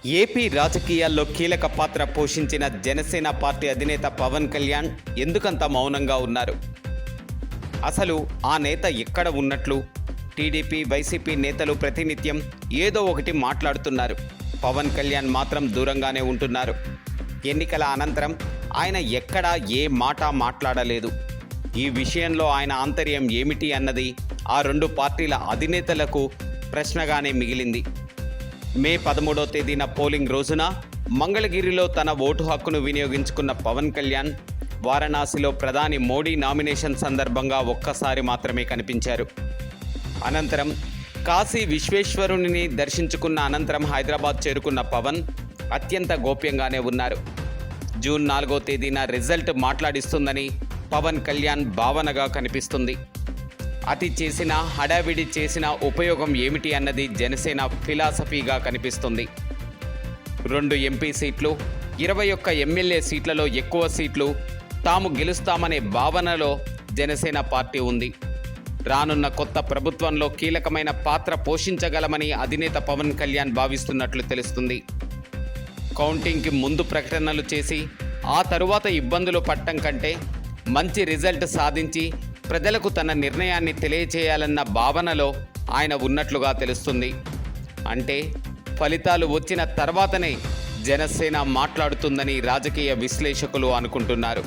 AP రాజకీయాల్లో కీలక పాత్ర పోషించిన జనసేన పార్టీ అధినేత పవన్ కళ్యాణ్ ఎందుకంత మౌనంగా ఉన్నారు? అసలు ఆ నేత ఎక్కడ ఉన్నట్లు? టీడీపీ వైసీపీ నేతలు ప్రతినిత్యం ఏదో ఒకటి మాట్లాడుతున్నారు. పవన్ కళ్యాణ్ మాత్రం దూరంగానే ఉంటున్నారు. ఎన్నికల అనంతరం ఆయన ఎక్కడా ఏ మాట మాట్లాడలేదు. ఈ విషయంలో ఆయన ఆంతర్యం ఏమిటి అన్నది ఆ రెండు పార్టీల అధినేతలకు ప్రశ్నగానే మిగిలింది. మే 13వ తేదీన పోలింగ్ రోజున మంగళగిరిలో తన ఓటు హక్కును వినియోగించుకున్న పవన్ కళ్యాణ్ వారణాసిలో ప్రధాని మోడీ నామినేషన్ సందర్భంగా ఒక్కసారి మాత్రమే కనిపించారు. అనంతరం కాశీ విశ్వేశ్వరుని దర్శించుకున్న అనంతరం హైదరాబాద్ చేరుకున్న పవన్ అత్యంత గోప్యంగానే ఉన్నారు. జూన్ 4వ తేదీన రిజల్ట్ మాట్లాడిస్తుందని పవన్ కళ్యాణ్ భావనగా కనిపిస్తుంది. అతి చేసిన హడావిడి చేసిన ఉపయోగం ఏమిటి అన్నది జనసేన ఫిలాసఫీగా కనిపిస్తుంది. 2 ఎంపీ సీట్లు, 21 ఎమ్మెల్యే సీట్లలో ఎక్కువ సీట్లు తాము గెలుస్తామనే భావనలో జనసేన పార్టీ ఉంది. రానున్న కొత్త ప్రభుత్వంలో కీలకమైన పాత్ర పోషించగలమని అధినేత పవన్ కళ్యాణ్ భావిస్తున్నట్లు తెలుస్తుంది. కౌంటింగ్కి ముందు ప్రకటనలు చేసి ఆ తరువాత ఇబ్బందులు పట్టడం కంటే మంచి రిజల్ట్ సాధించి ప్రజలకు తన నిర్ణయాన్ని తెలియచేయాలన్న భావనలో ఆయన ఉన్నట్లుగా తెలుస్తుంది. అంటే ఫలితాలు వచ్చిన తర్వాతనే జనసేన మాట్లాడుతుందని రాజకీయ విశ్లేషకులు అనుకుంటున్నారు.